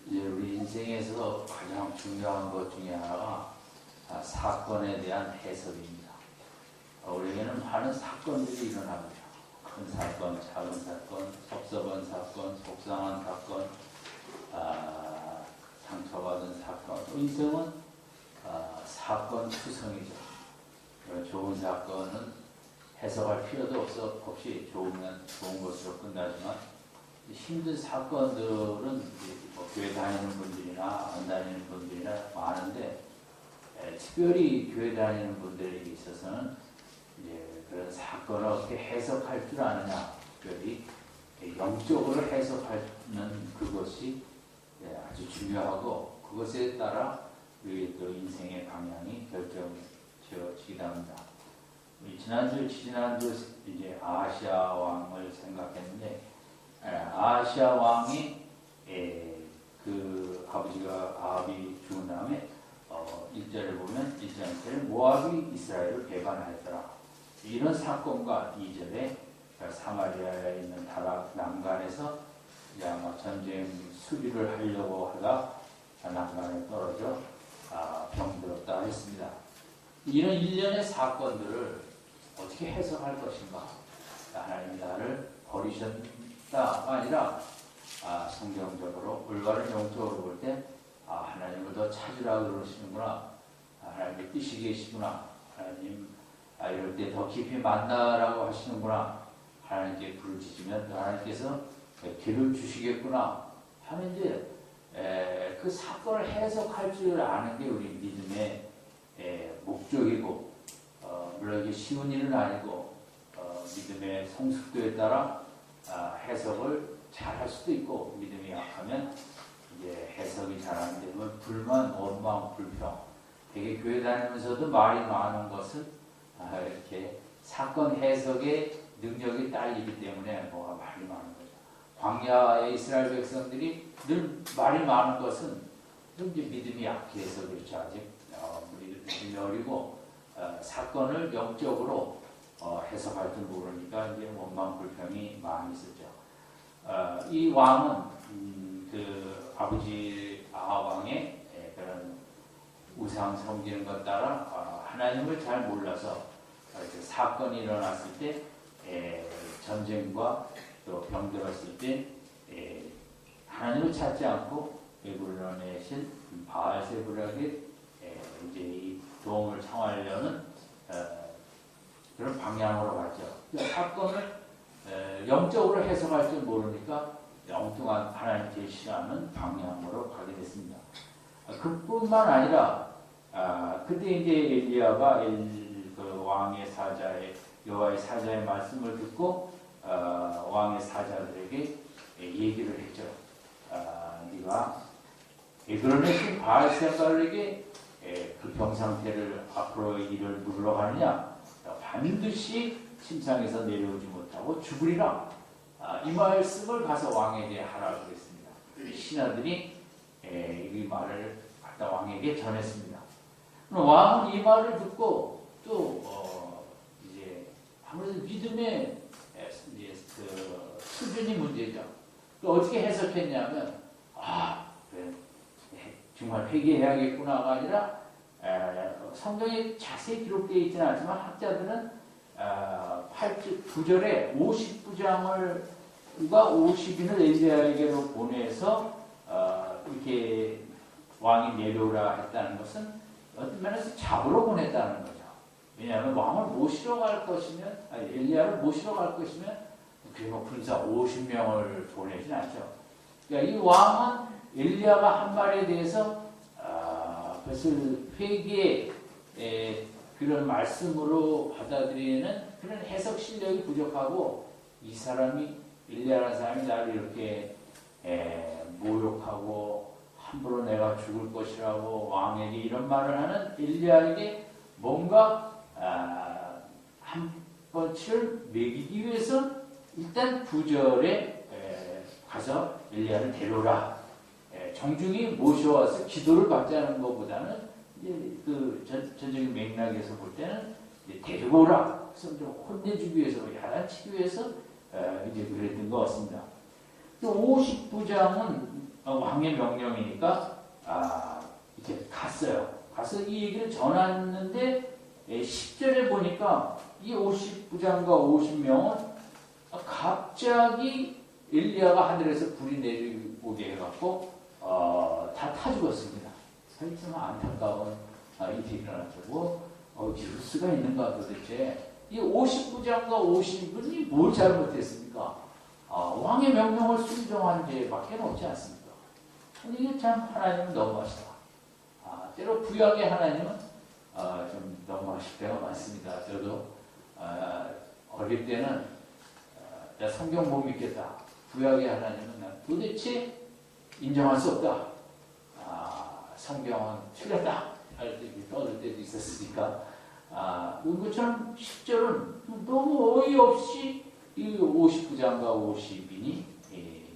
이제 우리 인생에서 가장 중요한 것 중에 하나가 사건에 대한 해석입니다. 우리에게는 많은 사건들이 일어납니다. 큰 사건, 작은 사건, 섭섭한 사건, 속상한 사건, 상처받은 사건. 인생은 사건 투성이죠. 좋은 사건은 해석할 필요도 없이 좋으면 좋은 것으로 끝나지만 힘든 사건들은 뭐 교회 다니는 분들이나 안 다니는 분들이나 많은데 특별히 교회 다니는 분들에게 있어서는 이제 그런 사건을 어떻게 해석할 줄 아느냐, 특별히 영적으로 해석하는 그것이 아주 중요하고 그것에 따라 우리 또 인생의 방향이 결정지어지게 됩니다. 지난주 이제 아하시아 왕을 생각했는데 아하시아 왕이 그 아버지가 아합이 죽은 다음에 1절을 보면 1절에 모압이 이스라엘을 배반하였더라. 이런 사건과 2절에 사마리아에 있는 다락 난간에서 아마 전쟁 수비를 하려고 하다 난간에 떨어져 병들었다 했습니다. 이런 일련의 사건들을 어떻게 해석할 것인가? 하나님이 나를 버리셨다가 아니라 성경적으로 올바른 영적으로 볼 때 하나님을 더 찾으라 그러시는구나. 하나님의 뜻이 계시구나. 하나님 이럴 때 더 깊이 만나라고 하시는구나. 하나님께 부르짖으면 하나님께서 길을 주시겠구나 하는 이제 그 사건을 해석할 줄 아는 게 우리 믿음의 목적이고 물론 이게 쉬운 일은 아니고 믿음의 성숙도에 따라 해석을 잘 할 수도 있고 믿음이 약하면 이제 해석이 잘 안 되면 불만, 원망, 불평. 되게 교회 다니면서도 말이 많은 것은 이렇게 사건 해석의 능력이 딸리기 때문에 뭐가 말이 많은 거죠. 광야의 이스라엘 백성들이 늘 말이 많은 것은 이제 믿음이 약해서 그렇죠. 아직 믿음이 어리고 사건을 영적으로 해석할 줄 모르니까 이제 원망 불평이 많이 있었죠. 이 왕은 그 아버지 아합 왕의 그런 우상 섬기는 것 따라 하나님을 잘 몰라서 사건이 일어났을 때 전쟁과 또 병들었을 때 하나님을 찾지 않고 베블론에신 바알세불에게 이제 이 도움을 청하려는 그런 방향으로 갔죠. 사건을 영적으로 해석할 줄 모르니까 엉뚱한 하나님께 싫어하는 방향으로 가게 됐습니다. 그뿐만 아니라 그때 이제 엘리야가 그 왕의 사자의 여호와의 사자의 말씀을 듣고 왕의 사자들에게 얘기를 했죠. 네가 에그론의 바알세불에게 그 병 상태를 앞으로의 일을 물러가느냐? 반드시 침상에서 내려오지 못하고 죽으리라. 이 말씀을 가서 왕에게 하라고 했습니다. 신하들이 이 말을 갖다 왕에게 전했습니다. 왕은 이 말을 듣고 또 이제 아무래도 믿음의 그 수준이 문제죠. 또 어떻게 해석했냐면 그래, 정말 회개해야겠구나가 아니라 성경에 자세히 기록되어 있지는 않지만 학자들은 9절에 50부장을 50인을 엘리야에게로 보내서 이렇게 왕이 내려오라 했다는 것은 어떤 면에서 잡으러 보냈다는 거죠. 왜냐하면 왕을 모시러 갈 것이면 엘리야를 모시러 갈 것이면 그리고 군사 50명을 보내진 않죠. 그러니까 이 왕은 엘리야가 한 말에 대해서 그것을 회개의 그런 말씀으로 받아들이는 그런 해석 실력이 부족하고 이 사람이 엘리야라는 사람이 나를 이렇게 모욕하고 함부로 내가 죽을 것이라고 왕에게 이런 말을 하는 엘리야에게 뭔가 한 번치를 매기기 위해서 일단 9절에 가서 엘리야를 데려오라. 정중히 모셔와서 기도를 받자는 것보다는 그 전적인 맥락에서 볼 때는 데리고 오라. 그래서 좀 혼내주기 위해서, 야단치기 위해서 이제 그랬던 것 같습니다. 또 50부장은 왕의 명령이니까 이렇게 갔어요. 가서 이 얘기를 전했는데 10절에 보니까 이 50부장과 50명은 갑자기 엘리야가 하늘에서 불이 내리게 해갖고 다 타 죽었습니다. 참 안타까운 일이 일어났고 이럴 수가 있는가 도대체. 이 50부장과 50분이 뭘 잘못했습니까? 왕의 명령을 순종한 죄밖에 없지 않습니까? 이게 참 하나님은 너무하시다. 때로 구약의 하나님은 좀 너무하실 때가 많습니다. 저도 어릴 때는 성경 못 믿겠다. 구약의 하나님은 난 도대체 인정할 수 없다. 성경은 틀렸다. 할 때 떠들 때도 있었으니까. 그것처럼 10절은 너무 어이없이 이 50부장과 50인이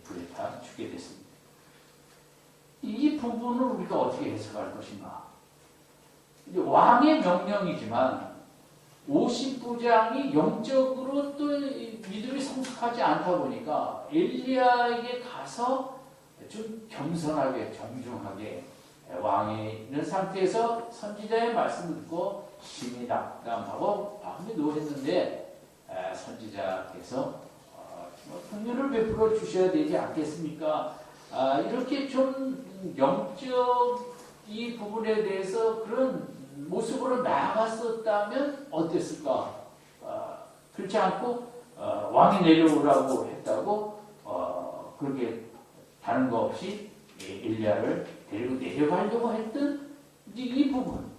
불에 타 죽게 됐습니다. 이 부분을 우리가 어떻게 해석할 것인가? 왕의 명령이지만 50부장이 영적으로 또 믿음이 성숙하지 않다 보니까 엘리야에게 가서 좀 겸손하게 정중하게 왕이 있는 상태에서 선지자의 말씀을 듣고 심히 낙담하고 마음에 노했는데 선지자께서 긍휼을 베풀어 주셔야 되지 않겠습니까? 이렇게 좀 영적 이 부분에 대해서 그런 모습으로 나아갔었다면 어땠을까? 그렇지 않고 왕이 내려오라고 했다고 그렇게 다른 거 없이 엘리야를 데리고 내려가려고 했던 이 부분,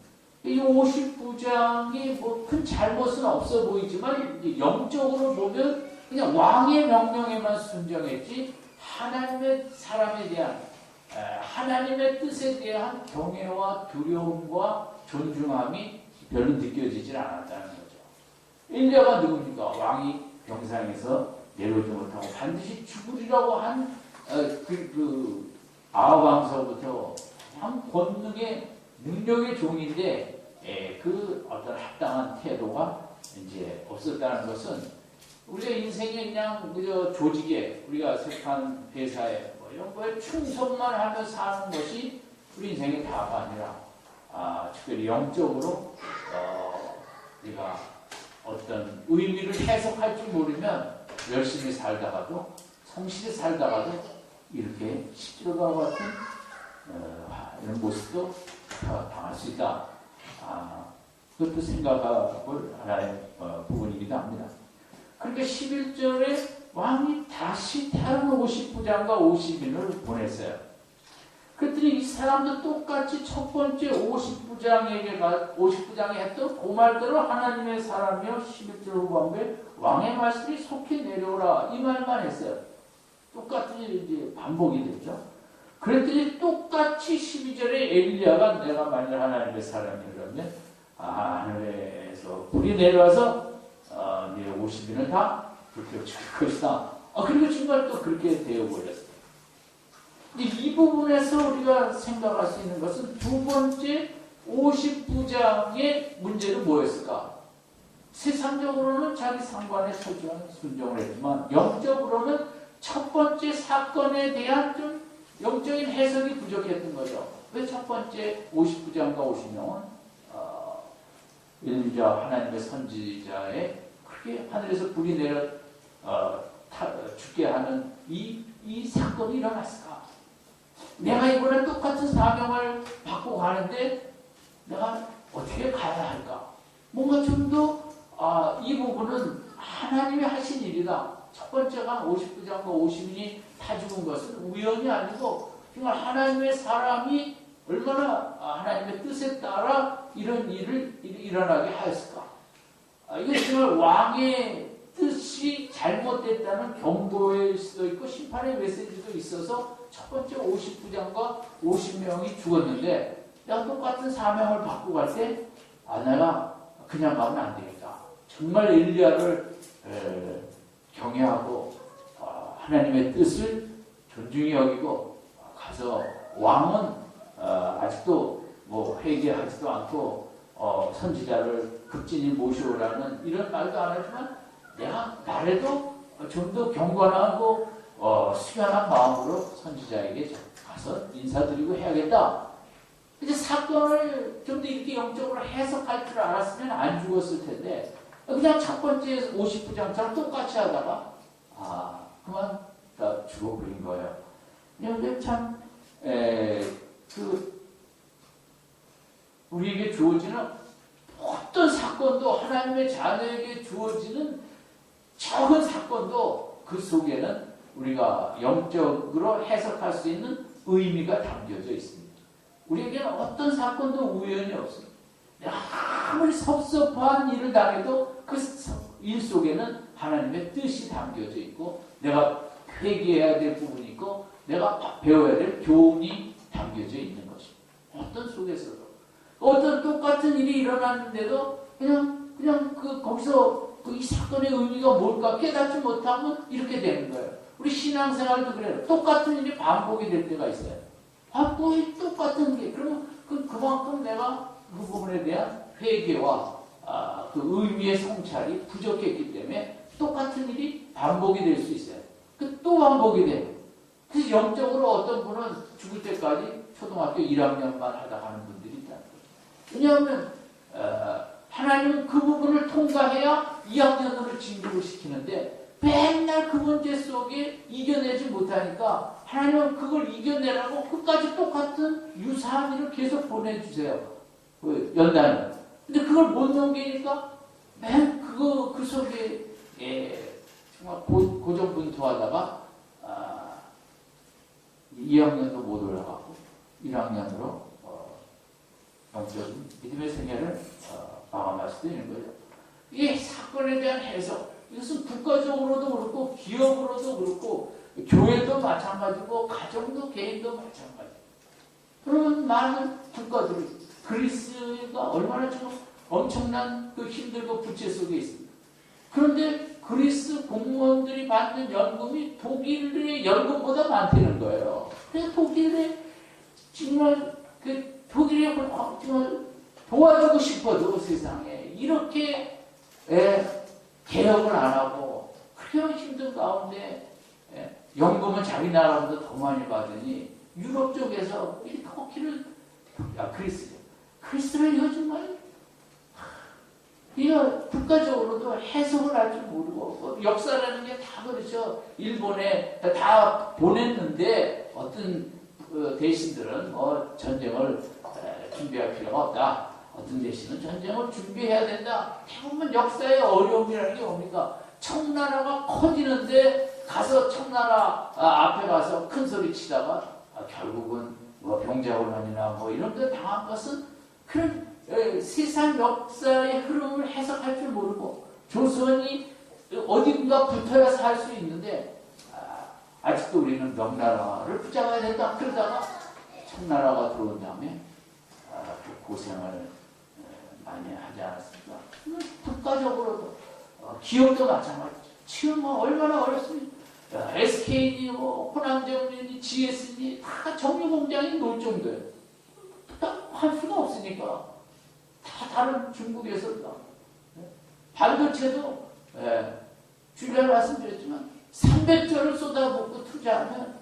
이 50부장이 뭐 큰 잘못은 없어 보이지만 영적으로 보면 그냥 왕의 명령에만 순종했지 하나님의 사람에 대한 하나님의 뜻에 대한 경외와 두려움과 존중함이 별로 느껴지질 않았다는 거죠. 엘리야가 누굽니까? 왕이 병상에서 내려오지 못하고 반드시 죽으리라고 한 아합왕서부터 한 권능의 능력의 종인데 그 어떤 합당한 태도가 이제 없었다는 것은 우리가 인생에 그냥 그저 조직에 우리가 속한 회사에 이런 거에 충성만 하며 사는 것이 우리 인생의 다가 아니라 특별히 영적으로 우리가 어떤 의미를 해석할 줄 모르면 열심히 살다가도 성실히 살다가도 이렇게 십자가와 같은 이런 모습도 당할 수 있다. 그것도 생각할 하나의 부분이기도 합니다. 그러니까 11절에 왕이 다시 다른 50부장과 50인을 보냈어요. 그랬더니 이 사람도 똑같이 첫 번째 50부장이 했던 그 말대로 하나님의 사람이여 11절 후반부에 왕의 말씀이 속히 내려오라 이 말만 했어요. 똑같이 이제 반복이 됐죠. 그랬더니 똑같이 12절에 엘리야가 내가 만일 하나님의 사람이라면 하늘에서 불이 내려와서 네 50인을 다 불태워 죽일 것이다. 그리고 정말 또 그렇게 되어버렸어요. 이 부분에서 우리가 생각할 수 있는 것은 두 번째 50부장의 문제는 뭐였을까? 세상적으로는 자기 상관에 철저한 순종을 했지만 영적으로는 첫 번째 사건에 대한 좀 영적인 해석이 부족했던 거죠. 왜 첫 번째 50부장과 50명은 엘리야 하나님의 선지자의 그렇게 하늘에서 불이 내려 죽게 하는 이 사건이 일어났을까? 내가 이번에 똑같은 사명을 받고 가는데 내가 어떻게 가야 할까? 뭔가 좀 더 이 부분은 하나님이 하신 일이다. 첫 번째가 50부장과 50인이 다 죽은 것은 우연이 아니고 정말 하나님의 사람이 얼마나 하나님의 뜻에 따라 이런 일을 일어나게 하였을까? 이게 정말 왕의 뜻이 잘못됐다는 경고일 수도 있고 심판의 메시지도 있어서 첫 번째 50부장과 50명이 죽었는데 내가 똑같은 사명을 받고 갈 때 내가 그냥 가면 안 되겠다. 정말 엘리야를 경외하고 하나님의 뜻을 존중히 여기고 가서 왕은 아직도 뭐 회개하지도 않고 선지자를 극진히 모시오라는 이런 말도 안 하지만 내가 나래도 좀 더 경건하고 수연한 마음으로 선지자에게 가서 인사드리고 해야겠다. 이제 사건을 좀 더 이렇게 영적으로 해석할 줄 알았으면 안 죽었을 텐데 그냥 첫 번째 50부장처럼 똑같이 하다가 그만 다 죽어버린 거예요. 근데 참 우리에게 주어지는 어떤 사건도 하나님의 자녀에게 주어지는 적은 사건도 그 속에는 우리가 영적으로 해석할 수 있는 의미가 담겨져 있습니다. 우리에게는 어떤 사건도 우연이 없습니다. 아무리 섭섭한 일을 당해도 그 일 속에는 하나님의 뜻이 담겨져 있고 내가 회개해야 될 부분이 있고 내가 배워야 될 교훈이 담겨져 있는 것입니다. 어떤 속에서도 어떤 똑같은 일이 일어났는데도 그냥 거기서 이 사건의 의미가 뭘까 깨닫지 못하면 이렇게 되는 거예요. 우리 신앙생활도 그래요. 똑같은 일이 반복이 될 때가 있어요. 뭐 똑같은 게 그러면 그만큼 내가 그 부분에 대한 회개와 그 의미의 성찰이 부족했기 때문에 똑같은 일이 반복이 될 수 있어요. 또 반복이 돼요. 그래서 영적으로 어떤 분은 죽을 때까지 초등학교 1학년만 하다 가는 분들이 있다는 거죠. 왜냐하면 하나님은 그 부분을 통과해야 2학년으로 진급을 시키는데 맨날 그 문제 속에 이겨내지 못하니까 하나님은 그걸 이겨내라고 끝까지 똑같은 유사한 일을 계속 보내주세요. 연단을. 근데 그걸 못 넘기니까 맨 그 속에 정말 고전분투하다가 2학년도 못 올라가고 1학년으로 영적인 믿음의 생애를 마감할 수도 있는 거죠. 이게 사건에 대한 해석, 이것은 국가적으로도 그렇고 기업으로도 그렇고 교회도 마찬가지고 가정도 개인도 마찬가지. 그러면 많은 국가들이 그리스가 얼마나 지금 엄청난 그 힘들고 부채 속에 있습니다. 그런데 그리스 공무원들이 받는 연금이 독일의 연금보다 많다는 거예요. 그래서 독일에 정말 독일에 정말 도와주고 싶어도 세상에 이렇게 개혁을 안 하고 그렇게 힘든 가운데 연금은 자기 나라보다 더 많이 받으니 유럽 쪽에서 이 터키를 그리스를 이거 정말 이거 국가적으로도 해석을 할 줄 모르고 역사라는 게 다 그렇죠. 일본에 다 보냈는데 어떤 대신들은 전쟁을 준비할 필요가 없다. 어떤 대신은 전쟁을 준비해야 된다. 대부분 역사의 어려움이라는 게 뭡니까? 청나라가 커지는데 가서 청나라 앞에 가서 큰 소리 치다가 결국은 병자호란이나 이런 데 당한 것은 그런 세상 역사의 흐름을 해석할 줄 모르고 조선이 어딘가 붙어야 살 수 있는데 아직도 우리는 명나라를 붙잡아야 된다. 그러다가 청나라가 들어온 다음에 그 고생을 많이 하지 않았습니까? 국가적으로도 기업도 마찬가지죠. 지금 얼마나 어렵습니까? SK니 호남정리니 GS니 다 정유공장이 놓을 정도예요. 다 할 수가 없으니까 다 다른 중국에서 반도체도 주변에 말씀드렸지만 300조를 쏟아붓고 투자하면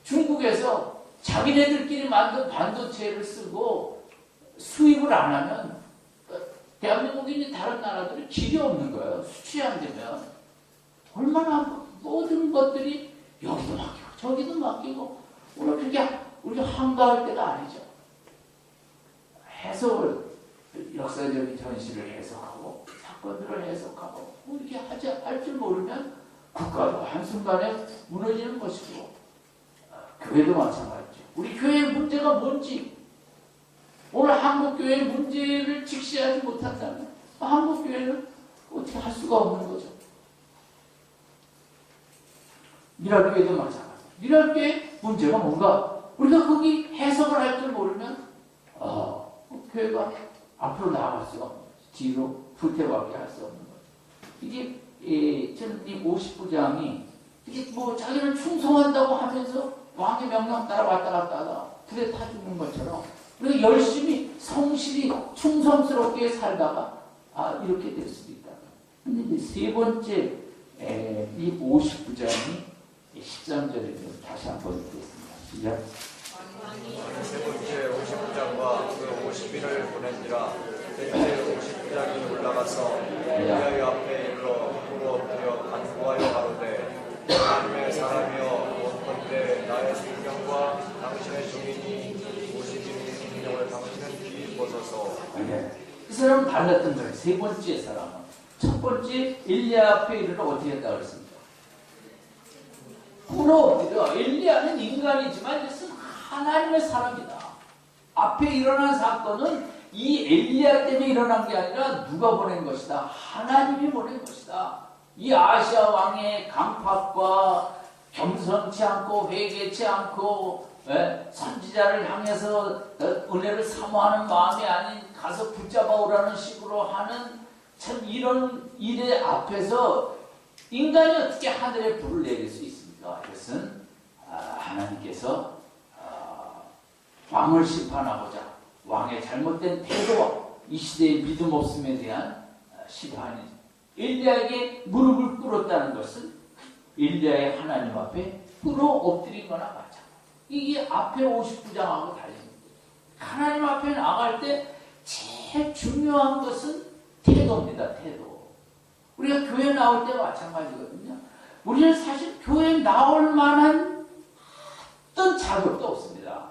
중국에서 자기네들끼리 만든 반도체를 쓰고 수입을 안 하면 대한민국이니 다른 나라들이 길이 없는 거예요. 수출이 안 되면. 얼마나 모든 것들이 여기도 맡기고 저기도 맡기고 오늘 그렇게 우리가 한가할 때가 아니죠. 해석을 역사적인 현실을 해석하고 사건들을 해석하고 이렇게 할 줄 모르면 국가도 한순간에 무너지는 것이고 교회도 마찬가지죠. 우리 교회의 문제가 뭔지 오늘 한국교회의 문제를 직시하지 못한다면 한국교회는 어떻게 할 수가 없는 거죠. 미랄교회도 마찬가지죠. 미랄교회 문제가 뭔가 우리가 거기 해석을 할 줄 모르면 교회가 앞으로 나아갈 수가 없는 거죠. 뒤로 불태밖에 할 수 없는 거죠. 이게 저는 이 50부장이 이게 자기는 충성한다고 하면서 왕의 명령 따라 왔다 갔다 하다가 불에 타 죽는 것처럼 우리가 열심히 성실히 충성스럽게 살다가 이렇게 될 수도 있다. 근데 이제 세 번째 이 50부장이 13절에 다시 한번 읽겠습니다. 시작. 세 번째 50부장과 그 50인을 보낸지라. 셋째 50부장이 올라가서 엘리야의 앞에 이르러 엎드려 간구하여 가로되 하나님의 사람이여 원컨대 나의 생명과 당신의 종인이 50인의 생명을 당신은 비입어서서. 이 사람은 달랐던 거예요. 세 번째 사람은. 첫 번째 엘리야 앞에 이르러 어떻게 했다고 그랬습니까? 꿇어 엎드려. 엘리야는 인간이지만 이것은 하나님의 사람이다. 앞에 일어난 사건은 이 엘리야 때문에 일어난 게 아니라 누가 보낸 것이다. 하나님이 보낸 것이다. 이 아시아 왕의 강팍과 겸손치 않고 회개치 않고 선지자를 향해서 은혜를 사모하는 마음이 아닌 가서 붙잡아 오라는 식으로 하는 참 이런 일의 앞에서 인간이 어떻게 하늘에 불을 내릴 수 있습니까? 이것은 하나님께서 왕을 심판하고자 왕의 잘못된 태도와 이 시대의 믿음 없음에 대한 심판이 엘리야에게 무릎을 꿇었다는 것은 엘리야의 하나님 앞에 꿇어 엎드린 거나 마찬가지. 이게 앞에 50부장하고 달립니다. 하나님 앞에 나갈 때 제일 중요한 것은 태도입니다. 태도. 우리가 교회 나올 때 마찬가지거든요. 우리는 사실 교회 나올 만한 어떤 자격도 없습니다.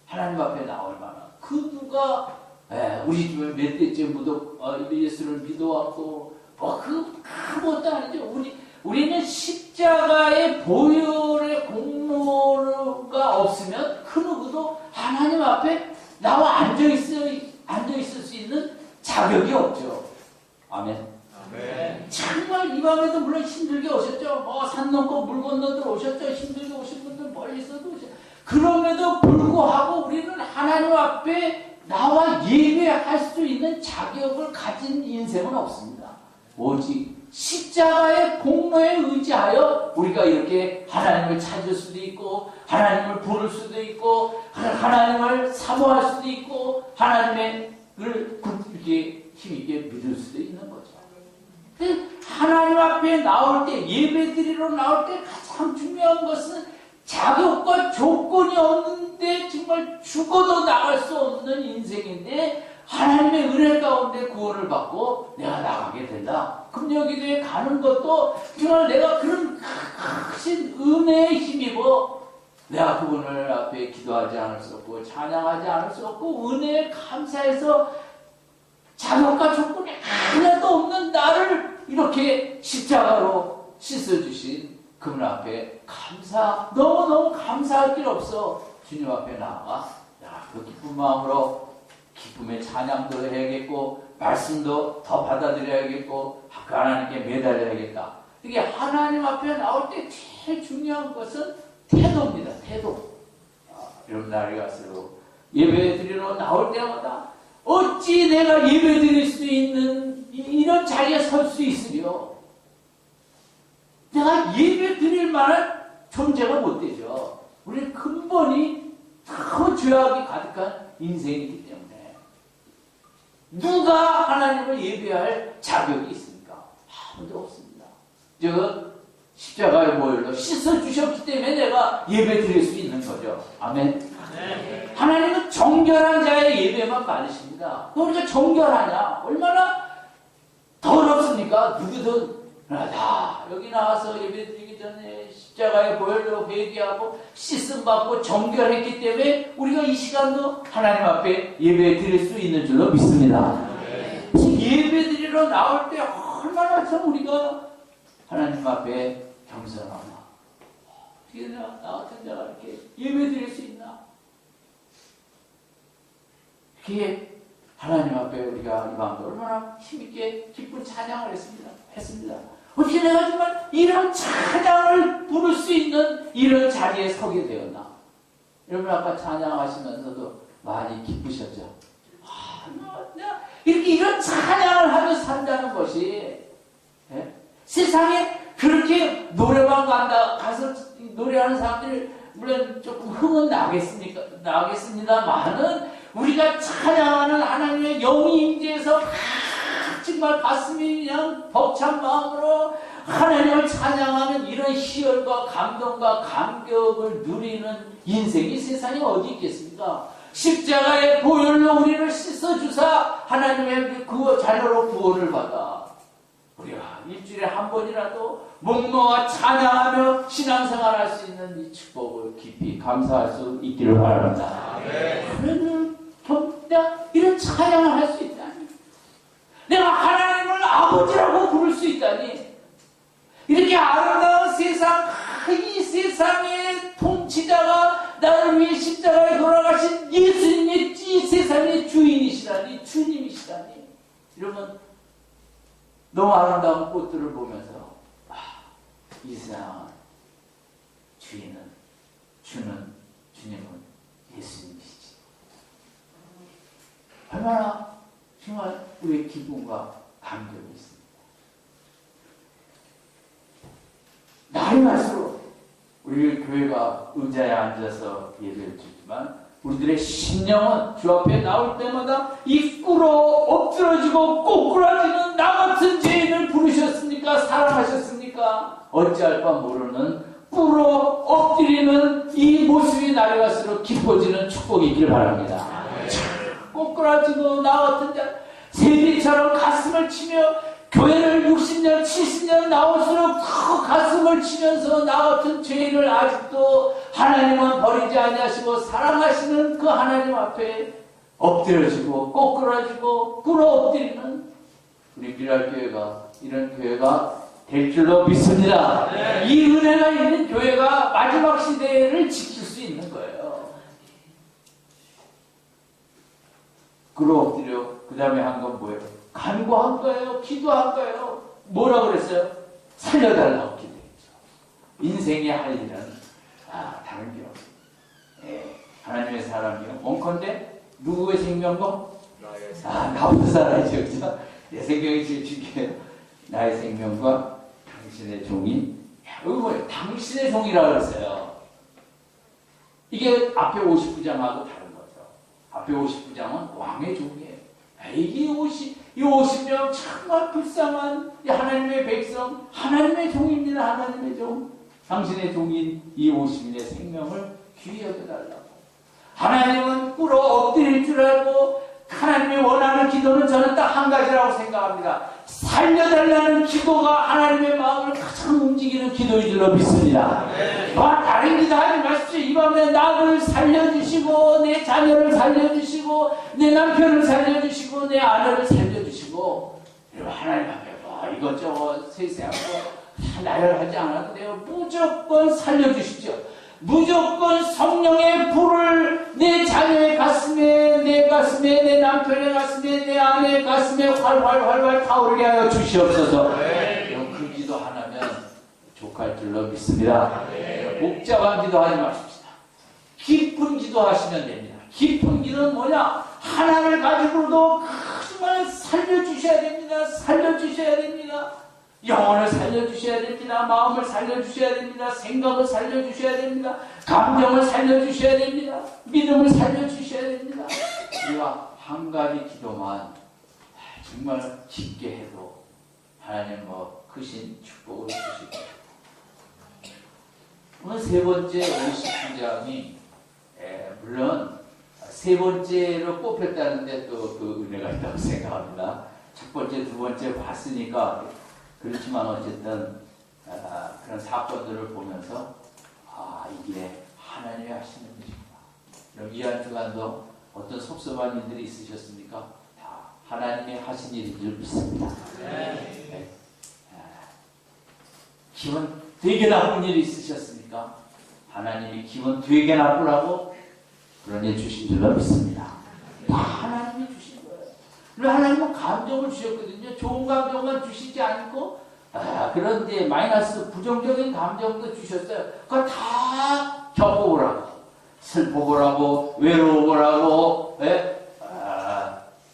하나님 앞에 나올 만한. 그 누가 우리 집에 몇 대째 예수를 믿어왔고 그 아무것도 아니죠. 우리는 십자가의 보혈의 공로가 없으면 그 누구도 하나님 앞에 나와 앉아있을 수 있는 자격이 없죠. 아멘. 정말 이 밤에도 물론 힘들게 오셨죠. 산 넘고 물 건너들 오셨죠. 힘들게 오신 분들 멀리서도 오셨죠. 그럼에도 불구하고 우리는 하나님 앞에 나와 예배할 수 있는 자격을 가진 인생은 없습니다. 오직 십자가의 공로에 의지하여 우리가 이렇게 하나님을 찾을 수도 있고 하나님을 부를 수도 있고 하나님을 사모할 수도 있고 하나님을 이렇게 힘있게 믿을 수도 있는 거죠. 하나님 앞에 나올 때 예배드리러 나올 때 가장 중요한 것은 자격과 조건이 없는데 정말 죽어도 나갈 수 없는 인생인데 하나님의 은혜 가운데 구원을 받고 내가 나가게 된다. 그럼 여기에 가는 것도 정말 내가 그런 크신 은혜에 힘입어 내가 그분을 앞에 기도하지 않을 수 없고 찬양하지 않을 수 없고 은혜에 감사해서 자격과 조건이 하나도 없는 나를 이렇게 십자가로 씻어주신 그분 앞에 너무너무 감사할 길 없어. 주님 앞에 나아가 그 기쁜 마음으로 기쁨의 찬양도 해야겠고 말씀도 더 받아들여야겠고 하나님께 매달려야겠다. 이게 하나님 앞에 나올 때 제일 중요한 것은 태도입니다. 태도. 이런 날이 갈수록 예배 드리러 나올 때마다 어찌 내가 예배 드릴 수 있는 이런 자리에 설 수 있으려. 내가 예배 드릴 만한 존재가 못 되죠. 우리는 근본이 더 죄악이 가득한 인생이기 때문에 누가 하나님을 예배할 자격이 있습니까? 아무도 없습니다. 즉 십자가의 보혈로 씻어주셨기 때문에 내가 예배 드릴 수 있는 거죠. 아멘. 네. 하나님은 정결한 자의 예배만 받으십니다. 우리가 정결하냐? 얼마나 더럽습니까? 누구든 여기 나와서 예배드리기 전에 십자가의 보혈로 회개하고 씻음받고 정결했기 때문에 우리가 이 시간도 하나님 앞에 예배 드릴 수 있는 줄로 믿습니다. 네. 예배 드리러 나올 때 얼마나 참 우리가 하나님 앞에 겸손하나. 어떻게 나 같은 자가 이렇게 예배 드릴 수 있나? 이렇게 하나님 앞에 우리가 이 밤도 얼마나 힘있게 기쁜 찬양을 했습니다. 어떻게 내가 정말 이런 찬양을 부를 수 있는 이런 자리에 서게 되었나? 여러분 아까 찬양하시면서도 많이 기쁘셨죠? 내가 이렇게 이런 찬양을 하며 산다는 것이 세상에 그렇게 노래방 가서 노래하는 사람들이 물론 조금 흥은 나겠습니다만은 우리가 찬양하는 하나님의 영이 임재해서 정말 가슴이 그냥 벅찬 마음으로 하나님을 찬양하는 이런 희열과 감동과 감격을 누리는 인생이 세상에 어디 있겠습니까? 십자가의 보혈로 우리를 씻어주사 하나님의 그 자녀로 구원을 받아 우리가 일주일에 한 번이라도 목놓아 찬양하며 신앙생활 할 수 있는 이 축복을 깊이 감사할 수 있기를 바랍니다. 하나님을 내가 이런 찬양을 할 수 있다니, 내가 하나님을 아버지라고 부를 수 있다니, 이렇게 아름다운 세상, 이 세상의 통치자가 나를 위해 십자가에 돌아가신 예수님이 이 세상의 주인이시다니, 주님이시다니. 여러분, 너무 아름다운 꽃들을 보면서 이 세상 주인은, 주님은 예수님이시지. 얼마나 정말 우리의 기쁨과 감격이 있습니다. 날이 갈수록 우리 교회가 의자에 앉아서 예배를 드리지만 우리들의 심령은 주 앞에 나올 때마다 이 꿇어 엎드러지고 꼬꾸라지는 나 같은 죄인을 부르셨습니까? 사랑하셨습니까? 어찌할 바 모르는 꿇어 엎드리는 이 모습이 날이 갈수록 기뻐지는 축복이 있길 바랍니다. 꼬꾸라지고 나 같은 자 세리처럼 가슴을 치며 교회를 60년 70년 나올수록 더 가슴을 치면서 나 같은 죄인을 아직도 하나님은 버리지 아니하시고 사랑하시는 그 하나님 앞에 엎드려지고 꼬꾸라지고 꿇어 엎드리는 우리 미랄교회가 이런 교회가 될 줄로 믿습니다. 이 은혜가 있는 교회가 마지막 시대를 지킬 수 있는 거예요. 꿇어 엎드려 그 다음에 한 건 뭐예요? 간구한 거예요? 기도한 거예요? 뭐라고 그랬어요? 살려달라고 기도했죠. 인생의 할 일은 다른 게 없어요. 하나님의 사람이요. 원컨대 누구의 생명과? 나부터 살아야죠. 그죠? 내 생명이 제일 중요해요. 나의 생명과 당신의 종이. 이거 뭐예요? 당신의 종이라고 그랬어요. 이게 앞에 59장하고 다른 거죠. 앞에 59장은 왕의 종이에요. 이 50명 정말 불쌍한 하나님의 백성, 하나님의 종입니다. 하나님의 종. 당신의 종인 이 50인의 생명을 귀히 여겨달라고. 하나님은 꿇어 엎드릴 줄 알고 하나님이 원하는 기도는 저는 딱 한 가지라고 생각합니다. 살려달라는 기도가 하나님의 마음을 가장 움직이는 기도인 줄로 믿습니다. 다른 기도 하지 마십시오. 이 밤에 나를 살려주시고 내 자녀를 살려주시고 내 남편을 살려주시고 내 아내를 살려주시고 하나님 앞에 이것저것 세세한 거 나열하지 않아도 돼요. 무조건 살려주십시오. 무조건 성령의 불을 내 자녀의 가슴에, 내 가슴에, 내 남편의 가슴에, 내 아내의 가슴에 활활 타오르게 하여 주시옵소서. 그 기도 하나면 족할 줄로 믿습니다. 복잡한 기도 하지 마십시다. 깊은 기도 하시면 됩니다. 깊은 기도는 뭐냐? 하나를 가지고도 정말 살려주셔야 됩니다. 살려주셔야 됩니다. 영혼을 살려주셔야 됩니다. 마음을 살려주셔야 됩니다. 생각을 살려주셔야 됩니다. 감정을 살려주셔야 됩니다. 믿음을 살려주셔야 됩니다. 우리가 한 가지 기도만 정말 깊게 해도 하나님 크신 축복을 주시고 오늘 세 번째 59장이 물론 세 번째로 뽑혔다는데 또 그 은혜가 있다고 생각합니다. 첫 번째, 두 번째 봤으니까 그렇지만 어쨌든 그런 사건들을 보면서 이게 하나님이 하시는 일이구나. 그럼 이 한 주간도 어떤 섭섭한 일들이 있으셨습니까? 다 하나님이 하신 일인 줄 믿습니다. 네. 기분 되게 나쁜 일이 있으셨습니까? 하나님이 기분 되게 나쁘라고 그런 일 주신 줄로 믿습니다. 다 하나님이 주신 거예요. 그리고 하나님은 감정을 주셨거든요. 좋은 감정만 주시지 않고 그런데 마이너스 부정적인 감정도 주셨어요. 그거 다 겪어보라고, 슬퍼보라고, 외로워보라고,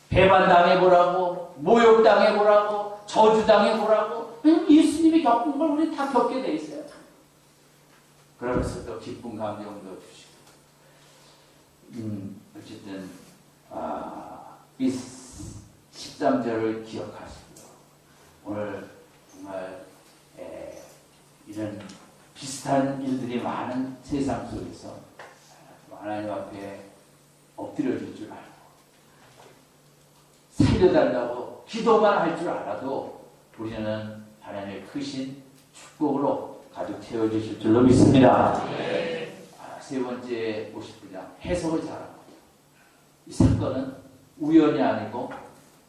배반당해보라고, 모욕당해보라고, 저주당해보라고. 예수님이 겪은 걸 우리 다 겪게 돼 있어요. 그러면서 또 기쁜 감정도 주시고. 어쨌든 이 13절을 기억하시고 오늘 정말 이런 비슷한 일들이 많은 세상 속에서 하나님 앞에 엎드려질 줄 알고 살려달라고 기도만 할 줄 알아도 우리는 하나님의 크신 축복으로 가득 채워주실 줄로 믿습니다. 세 번째 59장 해석을 잘하고, 이 사건은 우연이 아니고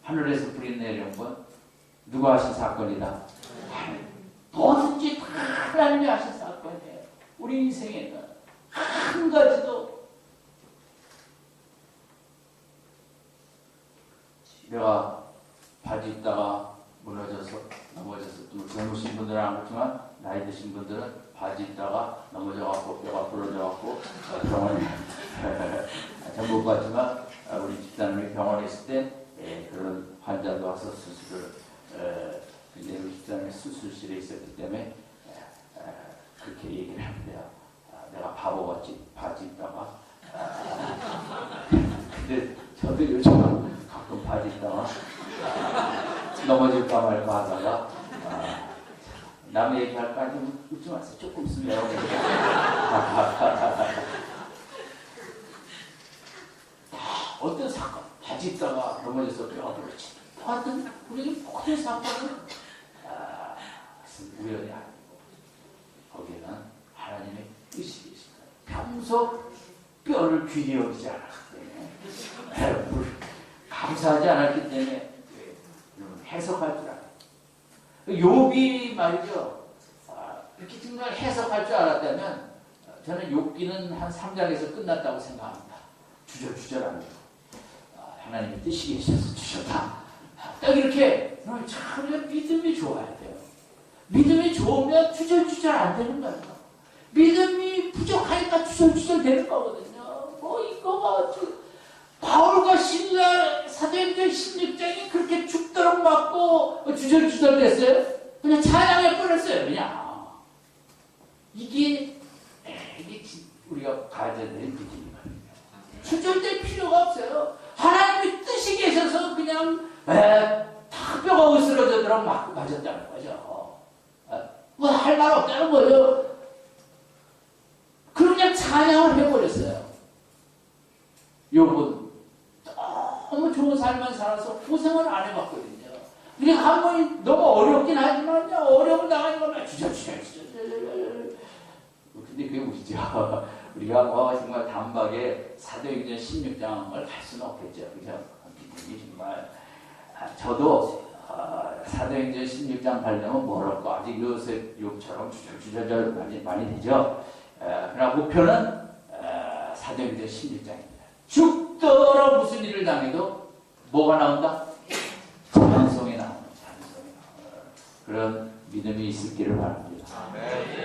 하늘에서 불이 내려온 건 누가 하신 사건이다? 뭐든지 다 하나님이 하신 사건이에요. 우리 인생에는 한 가지도 내가 바지 입다가 무너져서 넘어져서, 또 젊으신 분들은 안 그렇지만 나이 드신 분들은 바지 입다가 넘어져갖고 뼈가 부러져갖고 병원에 전 못 갔지만 우리 집사님이 병원에 있을 때 그런 환자도 와서 수술을 이제 우리 집사님이 수술실에 있었기 때문에 그렇게 얘기를 합니다. 내가 바보같이 바지 입다가 근데 저도 요즘 가끔 바지 입다가 넘어질까 말까 하다가 남의 얘기할까 아니면 웃지 마세요. 조금 있으면 여러분 어떤 사건 바지 입다가 넘어져서 뼈가 부러지, 하여튼 우리 모든 사건은 우연이 아니고 거기에는 하나님의 의식이 있습니다. 평소 뼈를 귀히 여기지 않았기 때문에 감사하지 않았기 때문에 해석할 줄 알아요. 욥이 말이죠. 이렇게 정말 해석할 줄 알았다면 저는 욥기는 한 3장에서 끝났다고 생각합니다. 주저주저합니다. 하나님의 뜻이 계셔서 주셨다. 딱 이렇게 참 믿음이 좋아야 돼요. 믿음이 좋으면 주저주저 안 되는 거예요. 믿음이 부족하니까 주저주저 되는 거거든요. 뭐 이거가 바울과 신라 사도행전 16장이 그렇게 죽도록 맞고 주저주저 됐어요? 그냥 찬양해 버렸어요. 그냥 이게 우리가 가져야 될 믿음이거든요. 주저될 필요가 없어요. 하나님의 뜻이 계셔서 그냥 다 뼈가 으스러져도록 맞았다는 거죠. 뭐 할 말 없다는 거죠. 그냥 찬양을 해버렸어요. 욥은 너무 좋은 삶만 살아서 고생을 안 해봤거든요. 우리가 한 번이 너무 어렵긴 하지만 어려움 당하니까 주저주저. 근데 그게 웃기죠. 우리가 정말 단박에 사도행전 16장을 갈 수는 없겠죠. 그죠? 믿음이 정말 저도 사도행전 16장 가려면 멀었고 아직 요셉 욥처럼 주저주저 많이 되죠. 그러나 목표는 사도행전 16장입니다. 죽더러 무슨 일을 당해도 뭐가 나온다? 찬송이 나온다. 그런 믿음이 있기를 바랍니다.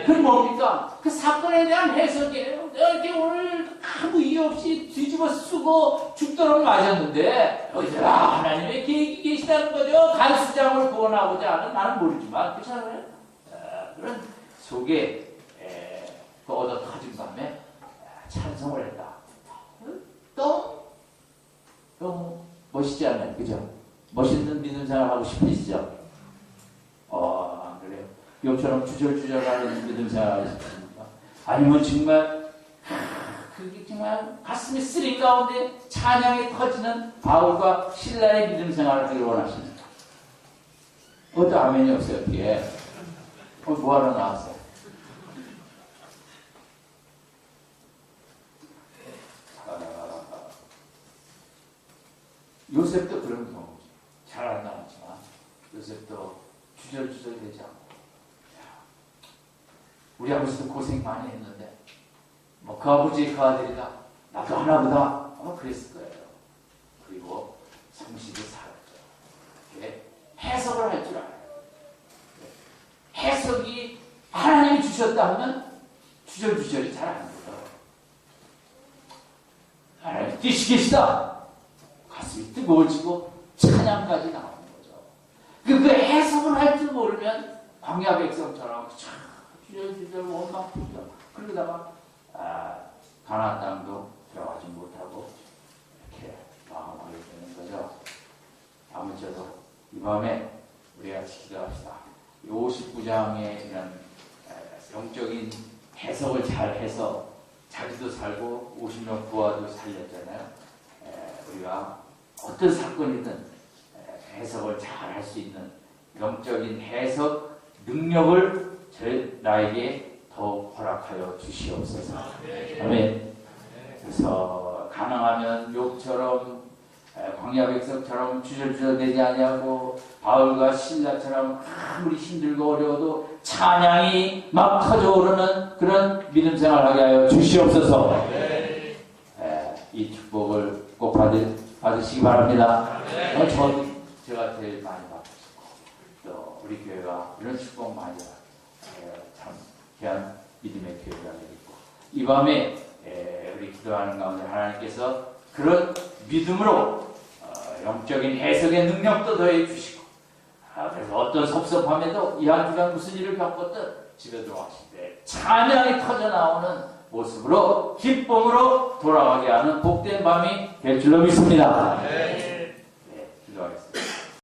그럼 뭡니까? 그 사건에 대한 해석이에요. 내가 이렇게 오늘 아무 이유 없이 뒤집어 쓰고 죽도록 맞았는데 하나님의 계획이 계시다는 거죠. 간수장을 구원하고자 하는, 나는 모르지만 그렇잖아요. 그런 속에 얻어 터진 밤에 찬송을 했다. 너무 멋있지 않나요? 그죠? 멋있는 믿음 생활하고 싶으시죠? 안 그래요? 욥처럼 주절주절하는 믿음 생활하고 싶습니까? 아니면 정말 그게 정말 가슴이 쓰린 가운데 찬양이 터지는 바울과 신라의 믿음 생활을 하기를 원하십니까? 어떤 아멘이 없어요, 어떻게? 뭐하러 나왔어요? 요셉도 그런 경우죠. 잘 안 나왔지만 요셉도 주절주절 되지 않고, 우리 아버지도 고생 많이 했는데 뭐 그 아버지 그 아들이다, 나도 하나보다 그랬을 거예요. 그리고 성실히 살았죠. 이렇게 해석을 할 줄 알아요. 해석이 하나님이 주셨다 하면 주절주절이 잘 안 돼요. 하나님 뜻이 계시다, 가슴이 뜨거워지고 찬양까지 나오는 거죠. 그 해석을 할 줄 모르면 광야 백성처럼 주절주절 원망부터 그러다가 가나안 땅도 들어가지 못하고 이렇게 망하게 되는 거죠. 아무쪼록 이 밤에 우리 같이 기도합시다. 59장의 이런 영적인 해석을 잘 해서 자기도 살고 50명 부하도 살렸잖아요. 우리가 어떤 사건이든 해석을 잘 할 수 있는 영적인 해석 능력을 나에게 더욱 허락하여 주시옵소서. 아멘. 그래서 가능하면 욥처럼 광야 백성처럼 주저주저 되지 아니하고 바울과 신라처럼 아무리 힘들고 어려워도 찬양이 막 터져오르는 그런 믿음 생활하게 하여 주시옵소서. 이 축복을 꼭 받으시기 바랍니다. 제가 제일 많이 받고 싶고 또 우리 교회가 이런 축복 많이 받고 참 귀한 믿음의 교회가 되겠고 이 밤에 우리 기도하는 가운데 하나님께서 그런 믿음으로 영적인 해석의 능력도 더해 주시고 그래서 어떤 섭섭함에도 이 한 주간 무슨 일을 겪었든 집에 들어가실 때 찬양이 터져나오는 모습으로 기쁨으로 돌아가게 하는 복된 밤이 될 줄로 믿습니다.